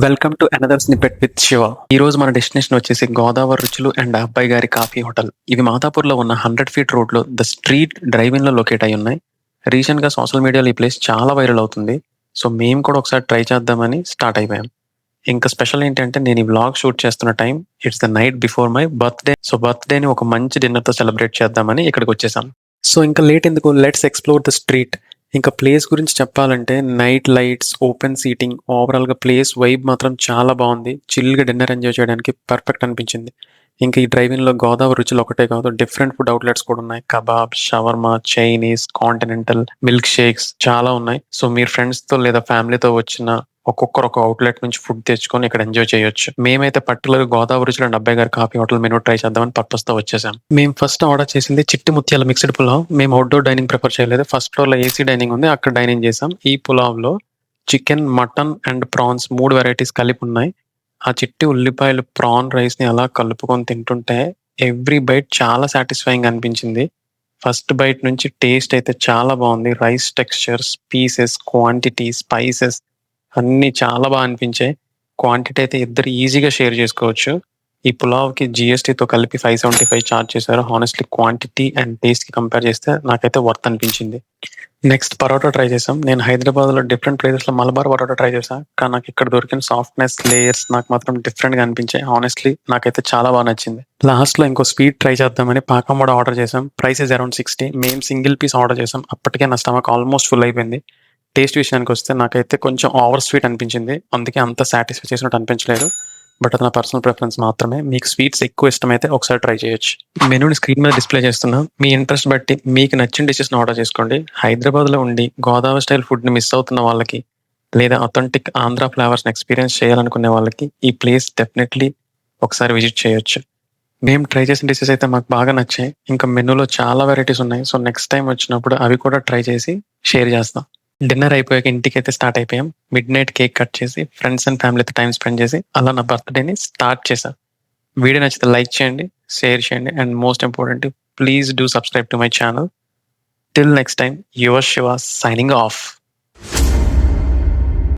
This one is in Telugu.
Welcome to another snippet with Shiva. ఈ రోజు మన డెస్టినేషన్ వచ్చేసి గోదావరి రుచులు అండ్ అబ్బాయి గారి కాఫీ హోటల్. ఇవి మాదాపూర్లో ఉన్న 100 ఫీట్ రోడ్ లో ద స్ట్రీట్ డ్రైవ్-ఇన్ లో లొకేట్ అయి ఉన్నాయి. రీసెంట్ గా సోషల్ మీడియాలో ఈ ప్లేస్ చాలా వైరల్ అవుతుంది. సో మేము కూడా ఒకసారి ట్రై చేద్దామని స్టార్ట్ అయిపోయాం. ఇంకా స్పెషల్ ఏంటంటే నేను ఈ వ్లాగ్ షూట్ చేస్తున్న time it's the night before my birthday. సో బర్త్డేని ఒక మంచి డిన్నర్ తో సెలబ్రేట్ చేద్దామని ఇక్కడికి వచ్చేసాం. సో ఇంకా లేట్ ఎందుకు, లెట్స్ ఎక్స్ప్లోర్ ద స్ట్రీట్. ఇంకా ప్లేస్ గురించి చెప్పాలంటే నైట్ లైట్స్, ఓపెన్ సీటింగ్, ఓవరాల్గా ప్లేస్ వైబ్ మాత్రం చాలా బాగుంది. చిల్గా డిన్నర్ ఎంజాయ్ చేయడానికి పర్ఫెక్ట్ అనిపించింది. ఇంకా ఈ డ్రైవింగ్లో గోదావరి రుచులు ఒకటే కాదు, డిఫరెంట్ ఫుడ్ అవుట్లెట్స్ కూడా ఉన్నాయి. Kebab, shawarma, Chinese, continental, milk shakes చాలా ఉన్నాయి. సో మీరు ఫ్రెండ్స్తో లేదా ఫ్యామిలీతో వచ్చిన ఒక్కొక్కరు ఒక అవుట్లెట్ నుంచి ఫుడ్ తెచ్చుకొని ఇక్కడ ఎంజాయ్ చేయొచ్చు. మేమైతే పర్టికులర్ గోదావరి రుచులు అండ్ అబ్బాయి గారి కాఫీ హోటల్ మెనూ ట్రై చేద్దామని పర్పస్ తో వచ్చేసాం. మేము ఫస్ట్ ఆర్డర్ చేసింది చిట్టి ముత్యాల మిక్స్డ్ పులావ్. మేము అవుట్డోర్ డైనింగ్ ప్రిఫర్ చేయలేదు. ఫస్ట్ ఫ్లోర్ లో ఏసీ డైనింగ్ ఉంది, అక్కడ డైనింగ్ చేసాం. ఈ పులావ్ లో chicken, mutton and prawns 3 varieties కలిపి ఉన్నాయి. ఆ చిట్టి ఉల్లిపాయలు ప్రాన్ రైస్ ని అలా కలుపుకొని తింటుంటే ఎవ్రీ బైట్ చాలా సాటిస్ఫైయింగ్ అనిపించింది. ఫస్ట్ బైట్ నుంచి టేస్ట్ అయితే చాలా బాగుంది. Rice textures, pieces, quantity, spices అన్నీ చాలా బాగా అనిపించాయి. క్వాంటిటీ అయితే ఇద్దరు ఈజీగా షేర్ చేసుకోవచ్చు. ఈ పులావ్‌కి జీఎస్టీతో కలిపి 575 చార్జ్ చేశారు. హానెస్ట్‌లీ క్వాంటిటీ అండ్ టేస్ట్‌కి కంపేర్ చేస్తే నాకైతే వర్త్ అనిపించింది. నెక్స్ట్ పరోటా ట్రై చేసాం. నేను హైదరాబాద్‌లో డిఫరెంట్ ప్లేసెస్‌లో మలబార్ పరోటా ట్రై చేశా. కానీ నాకు ఇక్కడ దొరికిన సాఫ్ట్‌నెస్, లేయర్స్ నాకు మాత్రం డిఫరెంట్‌గా అనిపించాయి. హానెస్ట్‌లీ నాకైతే చాలా బాగా నచ్చింది. లాస్ట్‌లో ఇంకో స్వీట్ ట్రై చేద్దామని పాకం వడ ఆర్డర్ చేసాం. Price is around 60. మేము సింగిల్ పీస్ ఆర్డర్ చేసాం. అప్పటికే నా స్టమక్ ఆల్మోస్ట్ ఫుల్ అయిపోయింది. టేస్ట్ విషయానికి వస్తే నాకైతే కొంచెం ఓవర్ స్వీట్ అనిపించింది. అందుకే అంత సాటిస్ఫై చేసినట్టు అనిపించలేదు. బట్ అది నా పర్సనల్ ప్రిఫరెన్స్ మాత్రమే. మీకు స్వీట్స్ ఎక్కువ ఇష్టమైతే ఒకసారి ట్రై చేయొచ్చు. మెనూని స్క్రీన్ మీద డిస్ప్లే చేస్తున్నా. మీ ఇంట్రెస్ట్ బట్టి మీకు నచ్చిన డిషెస్‌ని ఆర్డర్ చేసుకోండి. హైదరాబాద్‌లో ఉండి గోదావరి స్టైల్ ఫుడ్‌ని మిస్ అవుతున్న వాళ్ళకి, లేదా అథెంటిక్ ఆంధ్ర ఫ్లేవర్స్‌ని ఎక్స్‌పీరియన్స్ చేయాలనుకునే వాళ్ళకి ఈ ప్లేస్ డెఫినెట్‌లీ ఒకసారి విజిట్ చేయొచ్చు. మేము ట్రై చేసిన డిషెస్ అయితే మాకు బాగా నచ్చాయి. ఇంకా మెనూలో చాలా వెరైటీస్ ఉన్నాయి. సో నెక్స్ట్ టైం వచ్చినప్పుడు అవి కూడా ట్రై చేసి షేర్ చేస్తాం. డిన్నర్ అయిపోయాక ఇంటికైతే స్టార్ట్ అయిపోయాం. మిడ్‌నైట్ కేక్ కట్ చేసి ఫ్రెండ్స్ అండ్ ఫ్యామిలీతో టైమ్ స్పెండ్ చేసి అలా నా బర్త్‌డేని స్టార్ట్ చేశా. వీడియో నచ్చితే లైక్ చేయండి, షేర్ చేయండి and most important please do subscribe to my channel. Till next time, your Shiva signing off.